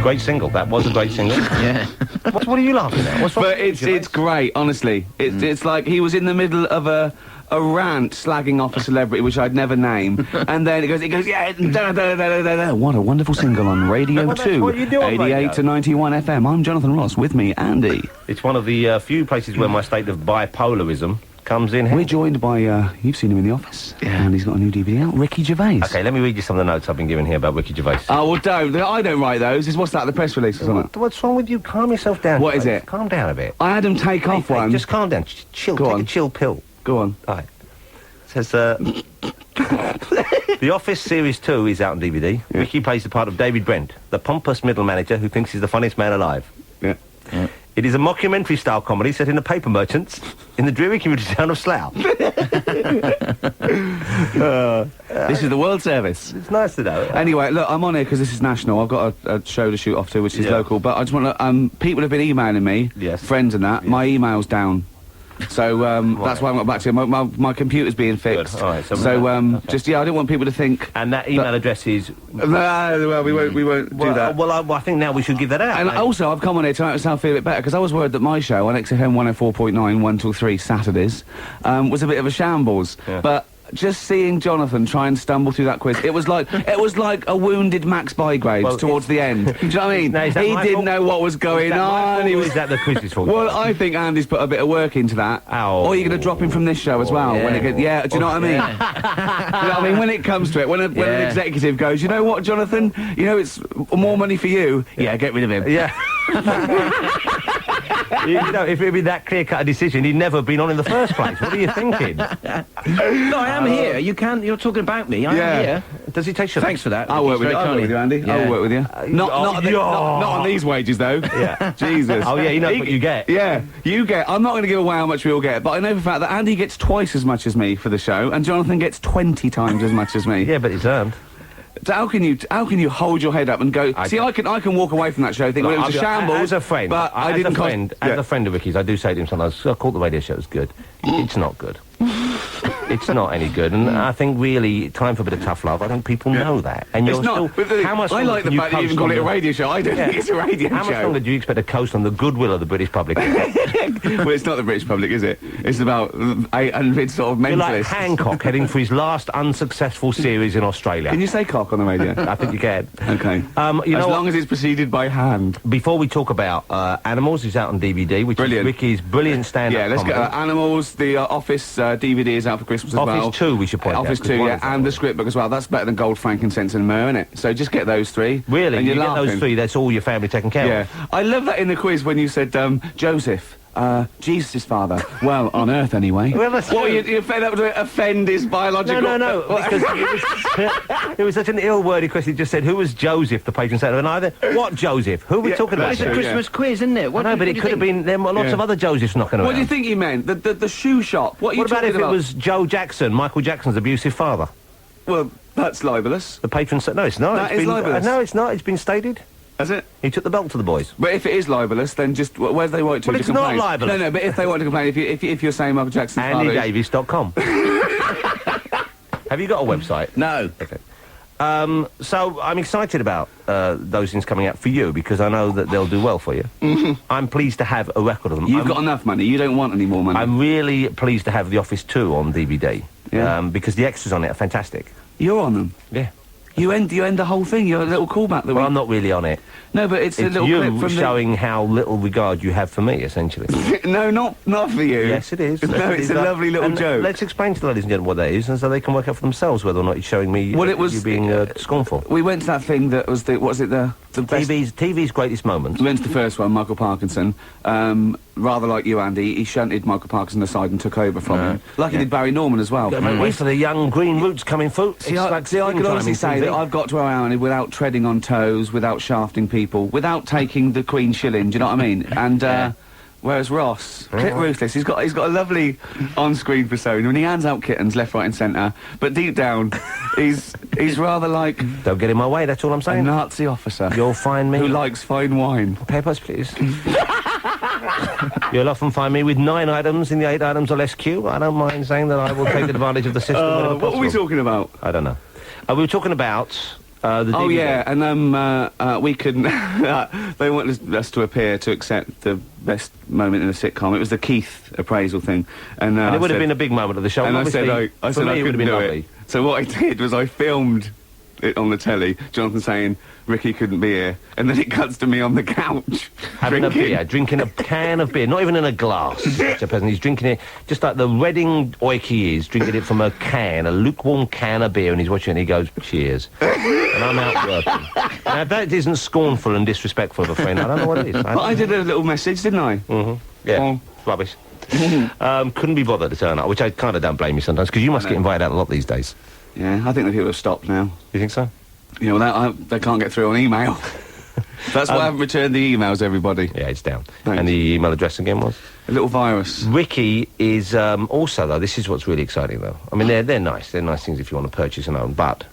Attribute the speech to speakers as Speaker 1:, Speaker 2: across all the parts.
Speaker 1: Great single. That was a great single.
Speaker 2: Yeah.
Speaker 1: What are you laughing at? What's wrong
Speaker 3: But
Speaker 1: with you,
Speaker 3: it's great, honestly. It's like he was in the middle of a rant slagging off a celebrity which I'd never name, and then it goes, yeah, da, da, da, da, da, da. What a wonderful single on Radio
Speaker 1: Well, that's
Speaker 3: 2,
Speaker 1: what you do on
Speaker 3: 88
Speaker 1: radio.
Speaker 3: to 91 FM. I'm Jonathan Ross, with me, Andy.
Speaker 1: It's one of the few places where my state of bipolarism comes in.
Speaker 3: We're joined by, you've seen him in the office, and he's got a new DVD out, Ricky Gervais.
Speaker 1: Okay, let me read you some of the notes I've been given here about Ricky Gervais.
Speaker 3: Oh, well, don't. I don't write those. What's that, the press release or something?
Speaker 1: What's wrong with you? Calm yourself down.
Speaker 3: What is
Speaker 1: please.
Speaker 3: it?
Speaker 1: Calm down a bit.
Speaker 3: I had him take off one.
Speaker 1: Just calm down. Chill.
Speaker 3: Go
Speaker 1: Take
Speaker 3: on.
Speaker 1: a chill pill.
Speaker 3: Go on.
Speaker 1: All right. It says, The Office Series 2 is out on DVD.
Speaker 3: Yeah.
Speaker 1: Ricky plays the part of David Brent, the pompous middle manager who thinks he's the funniest man alive.
Speaker 3: Yeah.
Speaker 1: It is a mockumentary-style comedy set in the paper merchants in the dreary community town of Slough.
Speaker 3: This is the World Service.
Speaker 1: It's nice to know.
Speaker 3: Anyway, look, I'm on here because this is national. I've got a show to shoot off to, which is
Speaker 1: Yeah.
Speaker 3: local. But I just want to. People have been emailing me,
Speaker 1: Yes.
Speaker 3: friends and that. My email's down, so that's why I'm not back to you. My computer's being fixed.
Speaker 1: Good. All right, so- okay.
Speaker 3: just I don't want people to think.
Speaker 1: And that email address is...
Speaker 3: No, well, we won't do that.
Speaker 1: Well, I think now we should give that out.
Speaker 3: And also, I've come on here to make myself feel a bit better, because I was worried that my show on XFM 104.9, 1 till 3 Saturdays, was a bit of a shambles.
Speaker 1: Yeah.
Speaker 3: But just seeing Jonathan try and stumble through that quiz, it was like a wounded Max Bygraves
Speaker 1: Well,
Speaker 3: towards the end. Do you know what I mean?
Speaker 1: Now, is that
Speaker 3: He
Speaker 1: my
Speaker 3: didn't
Speaker 1: fault?
Speaker 3: know what was going
Speaker 1: Is that my
Speaker 3: on.
Speaker 1: fault,
Speaker 3: He
Speaker 1: or
Speaker 3: was
Speaker 1: is that the quiz's fault?
Speaker 3: Well, I think Andy's put a bit of work into that.
Speaker 1: Oh.
Speaker 3: Or you're going to drop him from this show as well. When it do you know what I mean? You know what I mean? When it comes to it, when an executive goes, you know what, Jonathan? You know, it's more money for you. Yeah, get rid of him.
Speaker 1: Yeah. You know, if it had been that clear-cut a decision, he'd never have been on in the first place. What are you thinking?
Speaker 2: No, I am here. You're talking about me. I am here.
Speaker 1: Does he take sugar?
Speaker 2: Thanks for that.
Speaker 3: I'll work with you.
Speaker 2: Very
Speaker 3: I'll work with you, Andy.
Speaker 2: Yeah.
Speaker 3: I'll work with you. Not on these wages, though.
Speaker 1: Yeah.
Speaker 3: Jesus.
Speaker 1: Oh, yeah, you know what you get.
Speaker 3: Yeah, you get. I'm not going to give away how much we all get, but I know for a fact that Andy gets twice as much as me for the show, and Jonathan gets 20 times as much as me.
Speaker 1: Yeah, but it's earned.
Speaker 3: So how can you hold your head up and go? I can walk away from that show thinking it was a shambles.
Speaker 1: As a friend,
Speaker 3: but I didn't.
Speaker 1: As a friend of Ricky's, I do say to him sometimes, I call the radio show as good. It's not good. It's not any good, and I think really time for a bit of tough love. I think people know that, and you're
Speaker 3: It's not.
Speaker 1: still. How much
Speaker 3: I like the fact that you even call it a radio show. I don't think it's a radio
Speaker 1: How much
Speaker 3: show.
Speaker 1: longer do you expect to coast on the goodwill of the British public?
Speaker 3: Well, it's not the British public, is it? It's about 800 sort of
Speaker 1: You're like
Speaker 3: mentalists.
Speaker 1: Hancock heading for his last unsuccessful series in Australia.
Speaker 3: Can you say cock on the radio?
Speaker 1: I think you can.
Speaker 3: Okay.
Speaker 1: You
Speaker 3: as
Speaker 1: know
Speaker 3: long
Speaker 1: what?
Speaker 3: as it's preceded by hand.
Speaker 1: Before we talk about Animals, is out on DVD, which
Speaker 3: Brilliant.
Speaker 1: is Ricky's brilliant stand-up
Speaker 3: Yeah, let's
Speaker 1: comedy.
Speaker 3: get Animals. The Office DVD is out for Christmas as well.
Speaker 1: Office 2, we should point out.
Speaker 3: Office
Speaker 1: 'cause
Speaker 3: 2,
Speaker 1: one
Speaker 3: yeah,
Speaker 1: is that
Speaker 3: and the
Speaker 1: one.
Speaker 3: script book as well. That's better than Gold, Frankincense and Myrrh, isn't it? So just get those three.
Speaker 1: Really?
Speaker 3: And
Speaker 1: You
Speaker 3: you're
Speaker 1: get those
Speaker 3: laughing.
Speaker 1: three, that's all your family taken care
Speaker 3: Yeah.
Speaker 1: of?
Speaker 3: I love that in the quiz when you said, Joseph. Jesus' father. Well, on Earth anyway.
Speaker 1: Well, that's
Speaker 3: What,
Speaker 1: true.
Speaker 3: you're fed up to offend his biological...
Speaker 1: No, because it was such an ill-worded question. It just said, who was Joseph, the patron saint of either? What Joseph? Who are we
Speaker 3: Yeah,
Speaker 1: talking about?
Speaker 3: that's
Speaker 2: It's a
Speaker 3: true,
Speaker 2: Christmas quiz, isn't it?
Speaker 1: I know, but it could have been, there were lots
Speaker 3: Yeah.
Speaker 1: of other Josephs knocking around.
Speaker 3: What do you think he meant? The shoe shop? What are you
Speaker 1: What about
Speaker 3: talking
Speaker 1: if it was Joe Jackson, Michael Jackson's abusive father?
Speaker 3: Well, that's libelous.
Speaker 1: The patron saint... No, it's not.
Speaker 3: That
Speaker 1: It's
Speaker 3: is
Speaker 1: been-
Speaker 3: libelous.
Speaker 1: No, it's not. It's been stated.
Speaker 3: Has it?
Speaker 1: He took the belt to the boys.
Speaker 3: But if it is libelous, then just where do they want to?
Speaker 1: Well,
Speaker 3: to
Speaker 1: it's not
Speaker 3: complain?
Speaker 1: libelous.
Speaker 3: No, but if they want to complain, if you're saying Michael Jackson's father...
Speaker 1: AndyDavis.com. Have you got a website?
Speaker 2: No.
Speaker 1: Okay. So I'm excited about those things coming out for you because I know that they'll do well for you. I'm pleased to have a record of them.
Speaker 3: You've got enough money. You don't want any more money.
Speaker 1: I'm really pleased to have The Office 2 on DVD.
Speaker 3: Yeah.
Speaker 1: Because the extras on it are fantastic.
Speaker 3: You're on them.
Speaker 1: Yeah.
Speaker 3: You end the whole thing. You're a little callback.
Speaker 1: Well, I'm not really on it.
Speaker 3: No, but it's a
Speaker 1: It's
Speaker 3: little clip
Speaker 1: you
Speaker 3: from
Speaker 1: showing how little regard you have for me, essentially.
Speaker 3: No, not for you.
Speaker 1: Yes, it is.
Speaker 3: No, it's a lovely little
Speaker 1: And
Speaker 3: joke.
Speaker 1: Let's explain to the ladies and gentlemen what that is, and so they can work out for themselves whether or not it's showing me
Speaker 3: Well, it was-
Speaker 1: you being scornful.
Speaker 3: We went to that thing that was the best.
Speaker 1: TV's greatest moments.
Speaker 3: We went to the first one, Michael Parkinson. Rather like you, Andy, he shunted Michael Parkinson aside and took over from him. Like he did Barry Norman as well.
Speaker 1: Wait for the young green roots coming through.
Speaker 3: See, I can honestly say that I've got to where I am without treading on toes, without shafting people, without taking the Queen shilling. Do you know what I mean? And whereas Ross, Kit Ruthless, he's got a lovely on-screen persona, and he hands out kittens left, right, and centre. But deep down, he's rather like
Speaker 1: Don't get in my way, that's all I'm
Speaker 3: a
Speaker 1: saying.
Speaker 3: Nazi officer
Speaker 1: You'll find me...
Speaker 3: who likes fine wine.
Speaker 1: Peppers, please. You'll often find me with 9 items in the 8 items or less queue. I don't mind saying that I will take advantage of the system whenever
Speaker 3: What were we
Speaker 1: possible.
Speaker 3: talking about?
Speaker 1: I don't know. We were talking about The
Speaker 3: Oh
Speaker 1: DVD.
Speaker 3: yeah, and we couldn't. They wanted us to appear to accept the best moment in a sitcom. It was the Keith appraisal thing, and
Speaker 1: And it would have
Speaker 3: said-
Speaker 1: been a big moment of the show.
Speaker 3: And I said,
Speaker 1: obviously,
Speaker 3: I
Speaker 1: for
Speaker 3: said
Speaker 1: me,
Speaker 3: I
Speaker 1: it would have
Speaker 3: couldn't
Speaker 1: been
Speaker 3: do
Speaker 1: lovely.
Speaker 3: it. So what I did was I filmed it on the telly. Jonathan saying Ricky couldn't be here, and then it cuts to me on the couch
Speaker 1: Having a beer, drinking a can of beer, not even in a glass. Such a person. He's drinking it just like the Reading oik he is, drinking it from a can, a lukewarm can of beer, and he's watching it and he goes, cheers. And I'm out working. Now, if that isn't scornful and disrespectful of a friend, I don't know what it is.
Speaker 3: But I did a little message, didn't I?
Speaker 1: Yeah,
Speaker 3: Oh.
Speaker 1: it's rubbish. Couldn't be bothered to turn up, which I kind of don't blame you sometimes, because you must get invited out a lot these days.
Speaker 3: Yeah, I think the people have stopped now.
Speaker 1: You think so?
Speaker 3: You know, they can't get through on email. That's why I haven't returned the emails, everybody.
Speaker 1: Yeah, it's down.
Speaker 3: Thanks.
Speaker 1: And the email address again was?
Speaker 3: A little virus.
Speaker 1: Ricky is also, though, this is what's really exciting, though. I mean, they're nice. They're nice things if you want to purchase and own, but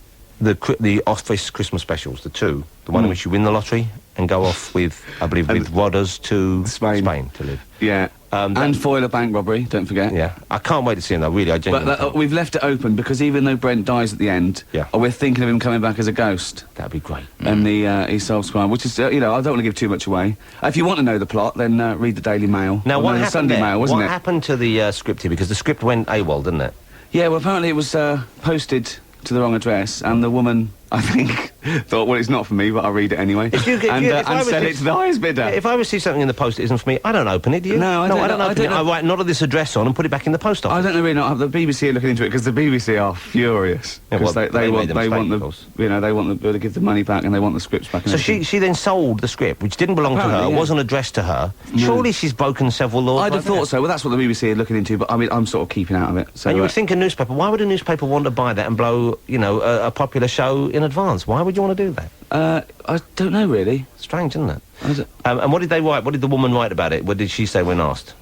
Speaker 1: the Office Christmas specials, the two, the one in which you win the lottery and go off with, I believe, with Rodders to
Speaker 3: Spain.
Speaker 1: to live.
Speaker 3: Yeah. And foil a bank robbery, don't forget.
Speaker 1: Yeah. I can't wait to see him, though, really. I genuinely
Speaker 3: But
Speaker 1: can't.
Speaker 3: we've left it open because even though Brent dies at the end,
Speaker 1: Yeah.
Speaker 3: we're thinking of him coming back as a ghost.
Speaker 1: That'd be great.
Speaker 3: And he solves crime, which is, you know, I don't want to give too much away. If you want to know the plot, then read the Daily Mail.
Speaker 1: Now,
Speaker 3: Or
Speaker 1: what
Speaker 3: no, the
Speaker 1: happened
Speaker 3: Sunday
Speaker 1: there?
Speaker 3: Mail, wasn't
Speaker 1: What
Speaker 3: it?
Speaker 1: happened to the script here? Because the script went AWOL, didn't it?
Speaker 3: Yeah, well, apparently it was posted to the wrong address, and the woman, I think, thought, well, it's not for me, but I'll read it anyway.
Speaker 1: If I
Speaker 3: and sell it
Speaker 1: receive-
Speaker 3: to the highest bidder.
Speaker 1: If I receive something in the post that isn't for me, I don't open it, do you?
Speaker 3: No, I don't
Speaker 1: I don't
Speaker 3: know- I
Speaker 1: open
Speaker 3: don't
Speaker 1: it.
Speaker 3: know-
Speaker 1: I write not at this address on and put it back in the post office.
Speaker 3: I don't know really not have the BBC are looking into it because the BBC are furious
Speaker 1: Yeah,
Speaker 3: because
Speaker 1: well, they made the
Speaker 3: they want
Speaker 1: mistake, of
Speaker 3: the
Speaker 1: course.
Speaker 3: you know they want to give the money back and they want the scripts back. And
Speaker 1: So
Speaker 3: everything.
Speaker 1: she then sold the script, which didn't belong to her,
Speaker 3: Apparently, yeah.
Speaker 1: wasn't addressed to her. Surely she's broken several laws.
Speaker 3: I'd
Speaker 1: by
Speaker 3: have thought
Speaker 1: now.
Speaker 3: so. Well, that's what the BBC are looking into, but I mean, I'm sort of keeping out of it. So
Speaker 1: And you would think a newspaper, why would a newspaper want to buy that and blow, you know, a popular show in advance? Why would you want to do that?
Speaker 3: I don't know really.
Speaker 1: Strange, isn't it?
Speaker 3: I don't-
Speaker 1: And what did they write? What did the woman write about it? What did she say when asked?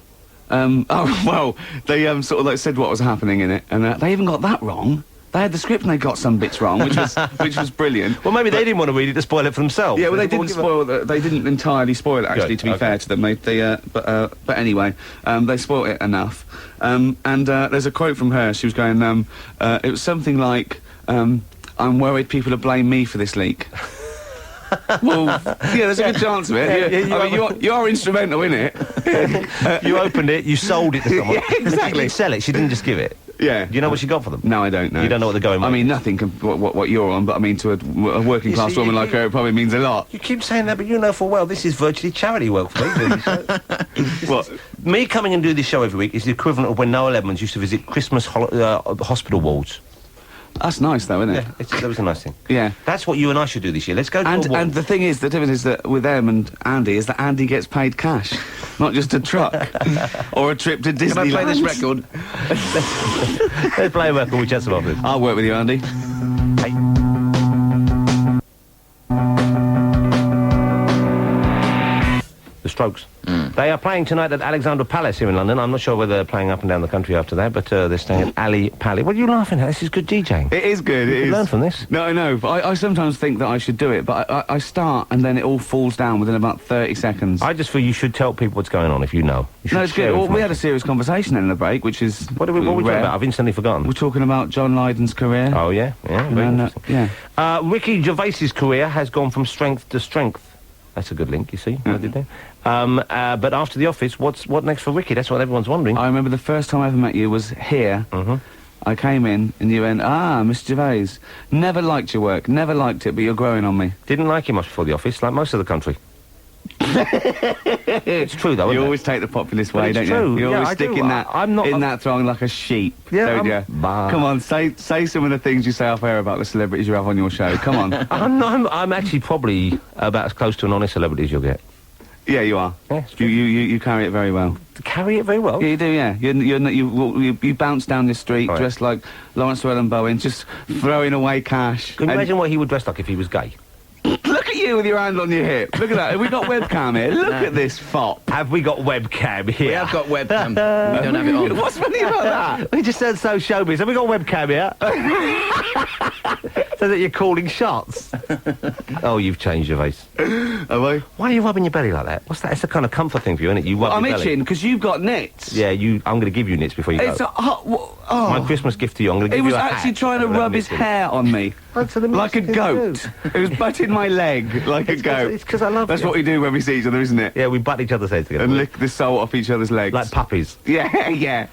Speaker 3: oh well, they sort of like said what was happening in it, and they even got that wrong. They had the script and they got some bits wrong, which was brilliant.
Speaker 1: Well, maybe they didn't want to read it to spoil it for themselves.
Speaker 3: Yeah, well, they
Speaker 1: didn't
Speaker 3: didn't spoil. They didn't entirely spoil it. Actually,
Speaker 1: Good,
Speaker 3: to be
Speaker 1: okay.
Speaker 3: fair to them, but anyway, they spoiled it enough. And there's a quote from her. She was going. It was something like, "I'm worried people will blame me for this leak." Well, yeah, there's a good chance of it.
Speaker 1: Yeah,
Speaker 3: I mean, you are instrumental in it.
Speaker 1: You opened it, you sold it to someone.
Speaker 3: Yeah, exactly.
Speaker 1: She didn't sell it, she didn't just give it.
Speaker 3: Yeah.
Speaker 1: Do you know what she got for them?
Speaker 3: No, I don't know.
Speaker 1: You don't know what they're going
Speaker 3: I
Speaker 1: with?
Speaker 3: mean, nothing. What you're on, but I mean, to a working
Speaker 1: You
Speaker 3: class
Speaker 1: see,
Speaker 3: woman
Speaker 1: you-
Speaker 3: like her, it probably means a lot.
Speaker 1: You keep saying that, but you know full well this is virtually charity work for me. Doing this show.
Speaker 3: What?
Speaker 1: Me coming and do this show every week is the equivalent of when Noel Edmonds used to visit Christmas hospital wards.
Speaker 3: That's nice, though, isn't it?
Speaker 1: Yeah, that was a nice thing.
Speaker 3: Yeah.
Speaker 1: That's what you and I should do this year. Let's go to a ward.
Speaker 3: And the thing is, the difference is that with them and Andy is that Andy gets paid cash, not just a truck or a trip to Disneyland.
Speaker 2: Can I play this record?
Speaker 1: Let's play a record, we chat some of it.
Speaker 3: I'll work with you, Andy.
Speaker 1: The Strokes. They are playing tonight at Alexandra Palace here in London. I'm not sure whether they're playing up and down the country after that, but they're staying at Ali Pally. What are you laughing at? This is good DJing.
Speaker 3: It is good. It
Speaker 1: You
Speaker 3: is.
Speaker 1: learn from this.
Speaker 3: No, I know. But I sometimes think that I should do it, but I start and then it all falls down within about 30 seconds.
Speaker 1: I just feel you should tell people what's going on if you know. You should
Speaker 3: No, it's
Speaker 1: share
Speaker 3: good. Well, we had a
Speaker 1: information.
Speaker 3: serious conversation then in the break, which is
Speaker 1: What are we talking
Speaker 3: rare.
Speaker 1: about? I've instantly forgotten.
Speaker 3: We're talking about John Lydon's career.
Speaker 1: Oh, yeah? Yeah, very
Speaker 3: And,
Speaker 1: interesting.
Speaker 3: yeah.
Speaker 1: Ricky Gervais's career has gone from strength to strength. That's a good link, you see, what I did there. But after The Office, what next for Ricky? That's what everyone's wondering.
Speaker 3: I remember the first time I ever met you was here. I came in and you went, Mr. Gervais, never liked your work, never liked it, but you're growing on me.
Speaker 1: Didn't like him much before The Office, like most of the country. It's true, though,
Speaker 3: You
Speaker 1: isn't it?
Speaker 3: always take the populist
Speaker 1: But
Speaker 3: way,
Speaker 1: it's
Speaker 3: don't
Speaker 1: true.
Speaker 3: you? You
Speaker 1: Yeah,
Speaker 3: always
Speaker 1: I
Speaker 3: stick
Speaker 1: do.
Speaker 3: in that
Speaker 1: I'm not-
Speaker 3: in
Speaker 1: I'm-
Speaker 3: that throng like a sheep,
Speaker 1: Yeah,
Speaker 3: don't
Speaker 1: I'm-
Speaker 3: you?
Speaker 1: Bah.
Speaker 3: Come on, say some of the things you say off air about the celebrities you have on your show. Come on.
Speaker 1: I'm actually probably about as close to an honest celebrity as you'll get.
Speaker 3: Yeah, you are.
Speaker 1: Yeah, it's
Speaker 3: You carry it very well.
Speaker 1: Carry it very well.
Speaker 3: Yeah, you do. Yeah, you bounce down the street
Speaker 1: Right.
Speaker 3: dressed like Lawrence Llewellyn Bowen, just throwing away cash.
Speaker 1: Can you
Speaker 3: And-
Speaker 1: imagine what he would dress like if he was gay?
Speaker 3: Look at you with your hand on your hip. Look at that. Have we got webcam here? Look at this fop.
Speaker 1: Have we got webcam here?
Speaker 2: We have got webcam. We don't have it on.
Speaker 3: What's funny about that?
Speaker 1: We just said so showbiz. Have we got webcam here? So that you're calling shots. Oh, you've changed your face.
Speaker 3: Have I?
Speaker 1: Why are you rubbing your belly like that? What's that? It's a kind of comfort thing for you, isn't it? You rub
Speaker 3: I'm
Speaker 1: your belly.
Speaker 3: itching because you've got nits.
Speaker 1: Yeah, I'm going to give you nits before you
Speaker 3: It's
Speaker 1: go.
Speaker 3: a hot.
Speaker 1: My Christmas gift to you, I'm going to
Speaker 3: He
Speaker 1: give
Speaker 3: was
Speaker 1: you a
Speaker 3: actually
Speaker 1: hat
Speaker 3: trying to
Speaker 1: with that
Speaker 3: rub his
Speaker 1: nits in it.
Speaker 3: hair on me.
Speaker 1: That's the
Speaker 3: like a
Speaker 1: music I do.
Speaker 3: goat. It was butting my leg like a goat.
Speaker 1: It's because I love
Speaker 3: That's
Speaker 1: you.
Speaker 3: what we do when we see each other, isn't it?
Speaker 1: Yeah, we butt each other's heads together.
Speaker 3: And lick the salt off each other's legs.
Speaker 1: Like puppies.
Speaker 3: Yeah, yeah.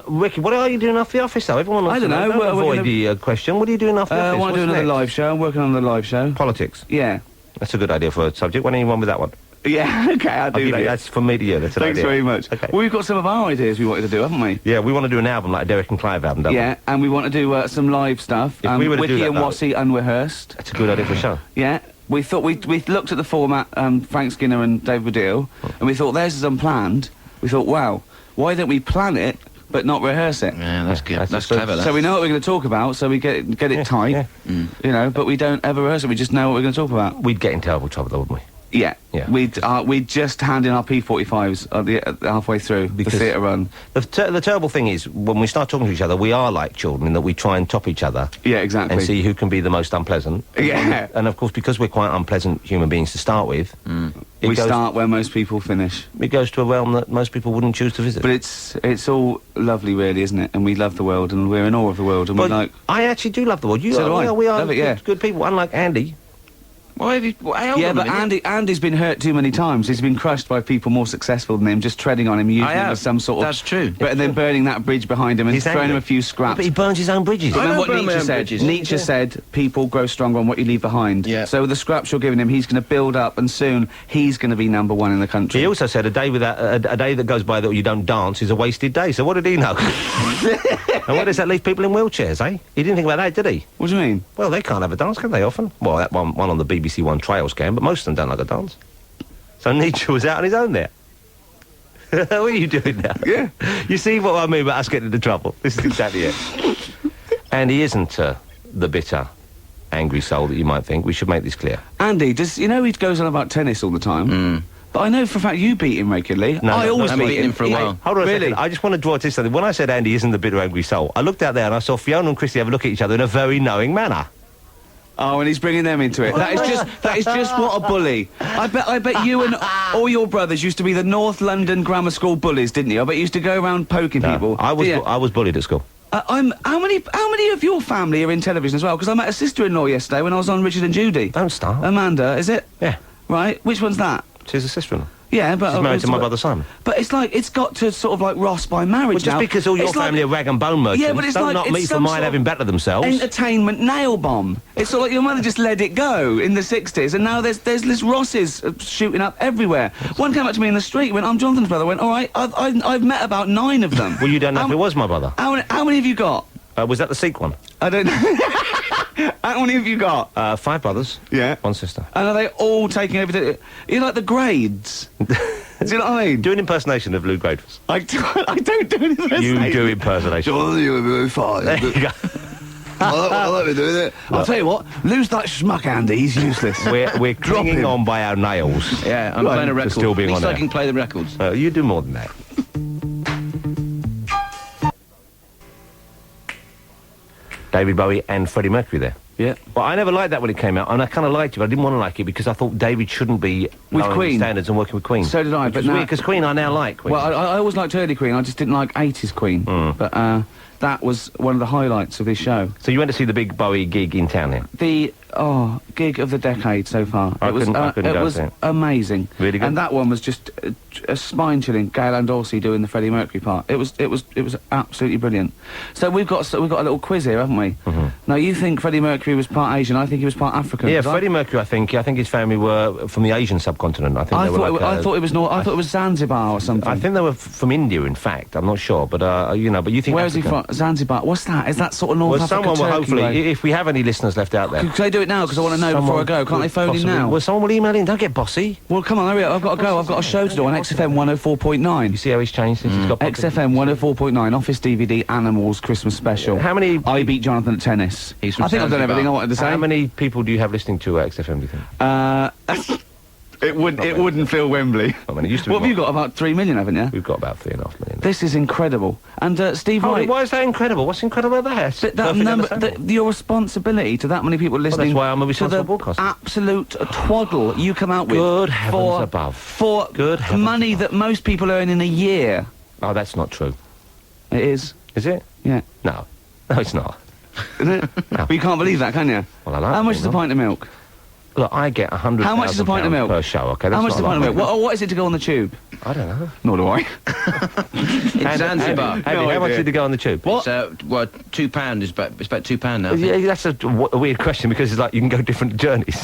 Speaker 1: Ricky, what are you doing after the office, though? Everyone wants
Speaker 3: I don't
Speaker 1: to
Speaker 3: know.
Speaker 1: Don't
Speaker 3: We're
Speaker 1: avoid
Speaker 3: gonna-
Speaker 1: the question. What are you doing after the
Speaker 3: I
Speaker 1: office?
Speaker 3: want to do
Speaker 1: What's
Speaker 3: another
Speaker 1: next?
Speaker 3: live show. I'm working on the live show.
Speaker 1: Politics.
Speaker 3: Yeah.
Speaker 1: That's a good idea for a subject. Why don't you run with that one?
Speaker 3: Yeah, okay, I'll do that.
Speaker 1: That's from me to you. That's an
Speaker 3: Thanks
Speaker 1: idea.
Speaker 3: very much.
Speaker 1: Okay.
Speaker 3: Well, we've got some of our ideas we wanted to do, haven't we?
Speaker 1: Yeah, we want to do an album like a Derek and Clive album, don't we?
Speaker 3: Yeah, and we want to do some live stuff.
Speaker 1: If we were to do
Speaker 3: Wiki
Speaker 1: that,
Speaker 3: and
Speaker 1: though-
Speaker 3: Wassy unrehearsed.
Speaker 1: That's a good idea for a show.
Speaker 3: Yeah. We thought we looked at the format, Frank Skinner and Dave Baddiel, and we thought theirs is unplanned. We thought, wow, why don't we plan it but not rehearse it?
Speaker 2: Yeah, that's good.
Speaker 1: That's
Speaker 2: That's
Speaker 1: good.
Speaker 2: clever.
Speaker 3: So we know what we're going to talk about, so we get it tight,
Speaker 1: yeah.
Speaker 3: you know. But we don't ever rehearse it. We just know what we're going to talk about.
Speaker 1: We'd get in terrible trouble, though, wouldn't we?
Speaker 3: Yeah,
Speaker 1: Yeah.
Speaker 3: We'd just hand in our P45s halfway through the
Speaker 1: Because-
Speaker 3: theatre run.
Speaker 1: The terrible thing is, when we start talking to each other, we are like children in that we try and top each other
Speaker 3: Yeah, exactly.
Speaker 1: and see who can be the most unpleasant.
Speaker 3: Yeah.
Speaker 1: And of course, because we're quite unpleasant human beings to start with,
Speaker 3: we start where most people finish.
Speaker 1: it goes to a realm that most people wouldn't choose to visit.
Speaker 3: But it's all lovely, really, isn't it? And we love the world, and we're in awe of the world, and
Speaker 1: But
Speaker 3: we like.
Speaker 1: I actually do love the world.
Speaker 3: So do I.
Speaker 1: We are
Speaker 3: Love it, yeah.
Speaker 1: good people, unlike Andy.
Speaker 2: Why have you...
Speaker 3: Yeah, but Andy's been hurt too many times. He's been crushed by people more successful than him, just treading on him, using
Speaker 2: I
Speaker 3: him
Speaker 2: have.
Speaker 3: as some sort of.
Speaker 2: That's true.
Speaker 3: But then burning that bridge behind him and
Speaker 1: He's
Speaker 3: throwing
Speaker 1: angry.
Speaker 3: him a few scraps.
Speaker 1: But he burns his own bridges.
Speaker 2: I
Speaker 3: Remember
Speaker 2: don't
Speaker 3: what
Speaker 2: burn my
Speaker 3: Nietzsche
Speaker 2: own
Speaker 3: said?
Speaker 2: bridges.
Speaker 3: Nietzsche said, people grow stronger on what you leave behind.
Speaker 2: Yeah.
Speaker 3: So the scraps you're giving him, he's going to build up, and soon he's going to be number one in the country.
Speaker 1: He also said a day that goes by that you don't dance is a wasted day. So what did he know? And where does that leave people in wheelchairs, eh? He didn't think about that, did he?
Speaker 3: What do you mean?
Speaker 1: Well, they can't have a dance, can they, often? Well, that one on the BBC One Trails can, but most of them don't like a dance. So Nietzsche was out on his own there. What are you doing now?
Speaker 3: Yeah.
Speaker 1: You see what I mean about us getting into trouble? This is exactly it. And he isn't the bitter, angry soul that you might think. We should make this clear.
Speaker 3: Andy, he goes on about tennis all the time? But I know for a fact you beat him regularly.
Speaker 1: No,
Speaker 3: I
Speaker 1: no,
Speaker 3: always
Speaker 2: I haven't beaten him for a while.
Speaker 1: Hold on a
Speaker 3: Really?
Speaker 1: second. I just want to draw attention to something. When I said Andy isn't the bitter, angry soul, I looked out there and I saw Fiona and Christy have a look at each other in a very knowing manner.
Speaker 3: Oh, and he's bringing them into it. That is just what a bully. I bet you and all your brothers used to be the North London Grammar School bullies, didn't you? I bet you used to go around poking people.
Speaker 1: I was
Speaker 3: Yeah.
Speaker 1: I was bullied at school.
Speaker 3: How many of your family are in television as well? Because I met a sister-in-law yesterday when I was on Richard and Judy.
Speaker 1: Don't start.
Speaker 3: Amanda, is it?
Speaker 1: Yeah.
Speaker 3: Right. Which one's that?
Speaker 1: She's a sister-in-law.
Speaker 3: Yeah, but
Speaker 1: She's married to my brother Simon.
Speaker 3: But it's like it's got to sort of like Ross by marriage
Speaker 1: Well, just
Speaker 3: now.
Speaker 1: because all your
Speaker 3: It's like
Speaker 1: family are rag and bone merchants,
Speaker 3: Yeah, but it's
Speaker 1: don't
Speaker 3: like-
Speaker 1: knock
Speaker 3: it's
Speaker 1: me for
Speaker 3: some
Speaker 1: mine
Speaker 3: sort
Speaker 1: having
Speaker 3: of
Speaker 1: better themselves.
Speaker 3: entertainment nail bomb. It's sort of like your mother just let it go in the 60s, and now there's this Rosses shooting up everywhere. One came up to me in the street, went, "I'm Jonathan's brother." I went, "All right, I've met about 9 of them."
Speaker 1: Well, you don't know
Speaker 3: How
Speaker 1: if it
Speaker 3: m-
Speaker 1: was my brother.
Speaker 3: How many have you got?
Speaker 1: Was that the Sikh one?
Speaker 3: I don't know. How many have you got?
Speaker 1: 5 brothers.
Speaker 3: Yeah.
Speaker 1: 1 sister.
Speaker 3: And are they all taking everything? You're like the grades. Do you know what I mean?
Speaker 1: Do an impersonation of Lou Gradfus.
Speaker 3: I don't do anything.
Speaker 1: You do impersonation.
Speaker 4: You're very fine.
Speaker 1: There you go.
Speaker 4: I like me doing it.
Speaker 3: I'll tell you what, lose that schmuck, Andy. He's useless.
Speaker 1: We're clinging
Speaker 3: him.
Speaker 1: on by our nails.
Speaker 2: Yeah, I'm
Speaker 3: Right,
Speaker 2: playing a
Speaker 1: for
Speaker 2: record.
Speaker 1: still being
Speaker 2: At least
Speaker 1: on
Speaker 2: I
Speaker 1: air.
Speaker 2: can play the records.
Speaker 1: You do more than that. David Bowie and Freddie Mercury there.
Speaker 3: Yeah.
Speaker 1: Well, I never liked that when it came out, and I kind of liked it, but I didn't want to like it because I thought David shouldn't be
Speaker 3: With
Speaker 1: lowering
Speaker 3: Queen.
Speaker 1: standards and working with Queen.
Speaker 3: So did I,
Speaker 1: Which
Speaker 3: but
Speaker 1: was
Speaker 3: now-
Speaker 1: weird because Queen I now like. Queen.
Speaker 3: Well, I always liked early Queen. I just didn't like 80s Queen. But that was one of the highlights of this show.
Speaker 1: So you went to see the big Bowie gig in town here?
Speaker 3: The gig of the decade so far.
Speaker 1: I couldn't go
Speaker 3: it
Speaker 1: and
Speaker 3: was
Speaker 1: see it.
Speaker 3: amazing.
Speaker 1: Really good?
Speaker 3: And that one was just a spine-chilling. Gail and Dorsey doing the Freddie Mercury part. It was absolutely brilliant. So we've got a little quiz here, haven't we? Now you think Freddie Mercury was part Asian? I think he was part African.
Speaker 1: Yeah,
Speaker 3: 'cause I-
Speaker 1: Freddie Mercury. I think his family were from the Asian subcontinent. I think
Speaker 3: I
Speaker 1: they were
Speaker 3: thought,
Speaker 1: like,
Speaker 3: I thought it was I thought it was Zanzibar or something.
Speaker 1: I think they were from India. In fact, I'm not sure, but But you think
Speaker 3: Where is he
Speaker 1: Africa?
Speaker 3: from? Zanzibar. What's that? Is that sort of North
Speaker 1: Well,
Speaker 3: Africa?
Speaker 1: someone will
Speaker 3: Turkey
Speaker 1: hopefully,
Speaker 3: way?
Speaker 1: if we have any listeners left out there.
Speaker 3: Could they do it now? Because I want to know before I go. Can't they phone in
Speaker 1: possibly-
Speaker 3: now?
Speaker 1: Well, someone will email in. Don't get bossy.
Speaker 3: Well, come on, hurry up. I've got to go. I've got a show to do on XFM
Speaker 1: You
Speaker 3: 104.9.
Speaker 1: see how he's changed since he's got
Speaker 3: XFM 104.9, Office DVD, Animals, Christmas special.
Speaker 1: How many?
Speaker 3: I beat Jonathan at tennis.
Speaker 2: He's from
Speaker 3: I think I've done
Speaker 2: Zanzibar.
Speaker 3: everything I wanted to say.
Speaker 1: How many people do you have listening to XFM? Do you think?
Speaker 3: It wouldn't fill Wembley.
Speaker 1: I mean, it used to be
Speaker 3: What have you
Speaker 1: more.
Speaker 3: got? About 3 million, haven't you?
Speaker 1: We've got about 3.5 million.
Speaker 3: This is incredible. And Steve
Speaker 1: Hold
Speaker 3: Wright.
Speaker 1: it, why is that incredible? What's incredible about that?
Speaker 3: That
Speaker 1: Perfectly
Speaker 3: number,
Speaker 1: understandable.
Speaker 3: your responsibility to that many people listening.
Speaker 1: why I'm a
Speaker 3: to
Speaker 1: responsible
Speaker 3: the
Speaker 1: broadcaster.
Speaker 3: absolute twaddle you come out with.
Speaker 1: Good heavens
Speaker 3: for,
Speaker 1: above.
Speaker 3: For
Speaker 1: Good heavens
Speaker 3: money that most people earn in a year.
Speaker 1: Oh, that's not true.
Speaker 3: It is.
Speaker 1: Is it?
Speaker 3: Yeah.
Speaker 1: No. No, it's not.
Speaker 3: Isn't it? But you can't believe that, can you?
Speaker 1: Well, I like
Speaker 3: How
Speaker 1: it,
Speaker 3: much is a
Speaker 1: no?
Speaker 3: pint of milk?
Speaker 1: Look, I get 100.
Speaker 3: How much is a pint of milk?
Speaker 1: Per show? Okay, that's
Speaker 3: How much is a
Speaker 1: not
Speaker 3: pint of
Speaker 1: lot.
Speaker 3: milk? What is it to go on the tube?
Speaker 1: I don't know.
Speaker 3: Nor do I.
Speaker 2: It's Zanzibar.
Speaker 1: Andy, how much
Speaker 3: idea.
Speaker 1: did it go on the tube?
Speaker 2: It's, well, £2 is about, it's about £2 now. I think.
Speaker 1: Yeah, that's a weird question because it's like you can go different journeys.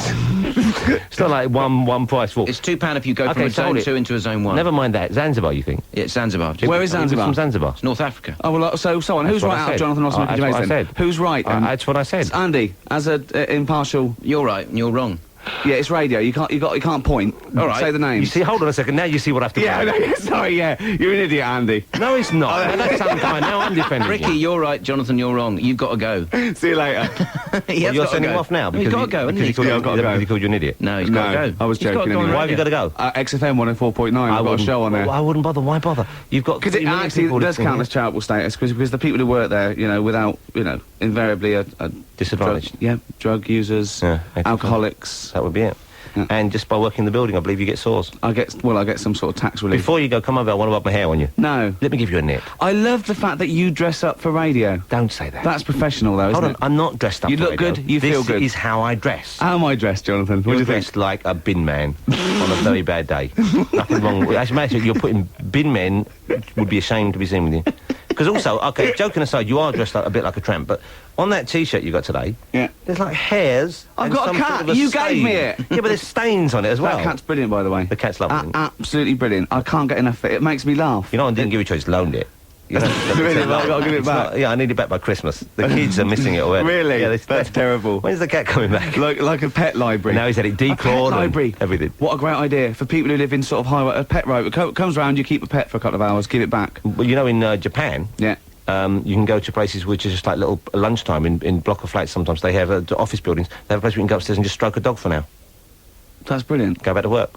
Speaker 1: It's not like one price for.
Speaker 2: It's £2 if you go from
Speaker 1: Okay,
Speaker 2: a
Speaker 1: so hold
Speaker 2: zone
Speaker 1: it.
Speaker 2: 2 into a zone 1.
Speaker 1: Never mind that. Zanzibar, you think?
Speaker 2: Yeah, it's Zanzibar.
Speaker 3: Where is
Speaker 1: Are you
Speaker 3: Zanzibar?
Speaker 1: from Zanzibar?
Speaker 2: It's North Africa.
Speaker 3: Oh, well, so on. Who's
Speaker 1: That's what
Speaker 3: right
Speaker 1: I
Speaker 3: out of
Speaker 1: said.
Speaker 3: Jonathan Ross and Ricky
Speaker 1: That's
Speaker 3: Gervais
Speaker 1: what I
Speaker 3: then?
Speaker 1: said.
Speaker 3: Who's right then?
Speaker 1: That's what I said.
Speaker 3: Andy, as a impartial...
Speaker 2: You're right and you're wrong.
Speaker 3: Yeah, it's radio. You can't point.
Speaker 2: All right.
Speaker 3: Say the name.
Speaker 1: You see, hold on a second. Now you see what I have to
Speaker 3: Yeah,
Speaker 1: play.
Speaker 3: no, sorry, yeah. You're an idiot, Andy.
Speaker 1: No, it's not. Now, that's unkind. Now I'm defending
Speaker 2: Ricky,
Speaker 1: you.
Speaker 2: you're right. Jonathan, you're wrong. You've got to go.
Speaker 3: See you later.
Speaker 1: Well, you're sending him off now
Speaker 2: He's got to go, hasn't he?
Speaker 1: because he called you an idiot.
Speaker 2: No, he's got to go.
Speaker 3: I was
Speaker 2: He's got
Speaker 3: joking
Speaker 2: to go on
Speaker 3: anyway.
Speaker 1: Why have you got to go?
Speaker 3: XFM 104.9. I've got a show on there.
Speaker 1: I wouldn't bother. Why bother? You've got
Speaker 3: Because it
Speaker 1: 3 million
Speaker 3: actually
Speaker 1: people
Speaker 3: does
Speaker 1: listening
Speaker 3: count
Speaker 1: here.
Speaker 3: as charitable status, because the people who work there, without, invariably a
Speaker 1: Disadvantaged.
Speaker 3: drug users,
Speaker 1: Yeah,
Speaker 3: alcoholics.
Speaker 1: That would be it.
Speaker 3: Yeah.
Speaker 1: And just by working in the building, I believe you get sores.
Speaker 3: I get some sort of tax relief.
Speaker 1: Before you go, come over. I want to rub my hair on you.
Speaker 3: No.
Speaker 1: Let me give you a nip.
Speaker 3: I love the fact that you dress up for radio.
Speaker 1: Don't say that.
Speaker 3: That's professional, though, isn't
Speaker 1: Hold on,
Speaker 3: it?
Speaker 1: I'm not dressed up.
Speaker 3: You
Speaker 1: for
Speaker 3: look
Speaker 1: radio.
Speaker 3: good, you feel good.
Speaker 1: This is how I dress.
Speaker 3: How am I dressed, Jonathan? What do
Speaker 1: You're
Speaker 3: you think?
Speaker 1: dressed like a bin man on a very bad day. Nothing wrong with it. Imagine you're putting bin men would be ashamed to be seen with you. Because also, okay, joking aside, you are dressed like, a bit like a tramp, but on that T-shirt you got today,
Speaker 3: Yeah.
Speaker 1: there's like hairs.
Speaker 3: I've
Speaker 1: and
Speaker 3: got a
Speaker 1: some
Speaker 3: cat.
Speaker 1: sort of
Speaker 3: You
Speaker 1: stain.
Speaker 3: gave me it.
Speaker 1: Yeah, but there's stains on it as well.
Speaker 3: That cat's brilliant, by the way.
Speaker 1: The cat's lovely.
Speaker 3: Absolutely brilliant. I can't get enough of it. It makes me laugh.
Speaker 1: You know, I didn't give it to you, I just loaned it. You know,
Speaker 3: Really? I've got to give it
Speaker 1: It's
Speaker 3: back?
Speaker 1: not- yeah, I need it back by Christmas. The kids are missing it already.
Speaker 3: Really?
Speaker 1: Yeah,
Speaker 3: That's terrible.
Speaker 1: When's the cat coming back?
Speaker 3: Like a pet library.
Speaker 1: Now he's had it
Speaker 3: A pet
Speaker 1: declawed and
Speaker 3: library.
Speaker 1: everything.
Speaker 3: What a great idea for people who live in sort of high. A pet road comes round. You keep a pet for a couple of hours. Give it back.
Speaker 1: Well, you know, in Japan,
Speaker 3: Yeah.
Speaker 1: you can go to places which are just like little lunchtime in block of flats. Sometimes they have office buildings. They have a place where you can go upstairs and just stroke a dog for now.
Speaker 3: That's brilliant.
Speaker 1: Go back to work.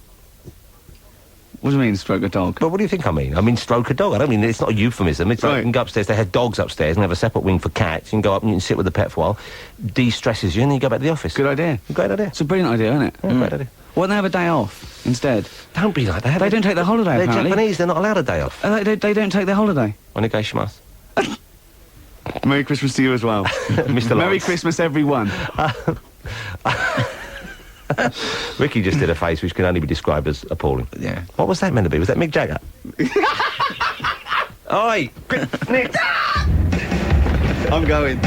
Speaker 3: What do you mean, stroke a dog?
Speaker 1: But what do you think I mean? I mean stroke a dog. I don't mean it's not a euphemism. It's like
Speaker 3: Right.
Speaker 1: you can go upstairs. They have dogs upstairs and have a separate wing for cats. You can go up and you can sit with the pet for a while. De-stresses you and then you go back to the office.
Speaker 3: Good idea.
Speaker 1: Great idea.
Speaker 3: It's a brilliant idea, isn't it?
Speaker 1: Yeah, great idea.
Speaker 3: Why don't they have a day off instead?
Speaker 1: Don't be like that.
Speaker 3: They don't take their holiday,
Speaker 1: They're
Speaker 3: apparently.
Speaker 1: Japanese. They're not allowed a day off.
Speaker 3: They don't take their holiday.
Speaker 1: Onegaishimasu.
Speaker 3: Merry Christmas to you as well.
Speaker 1: Mr.
Speaker 3: Merry
Speaker 1: Lawrence.
Speaker 3: Christmas, everyone.
Speaker 1: Ricky just did a face which can only be described as appalling.
Speaker 2: Yeah.
Speaker 1: What was that meant to be? Was that Mick Jagger? Oi! Quick, Nick!
Speaker 3: I'm going.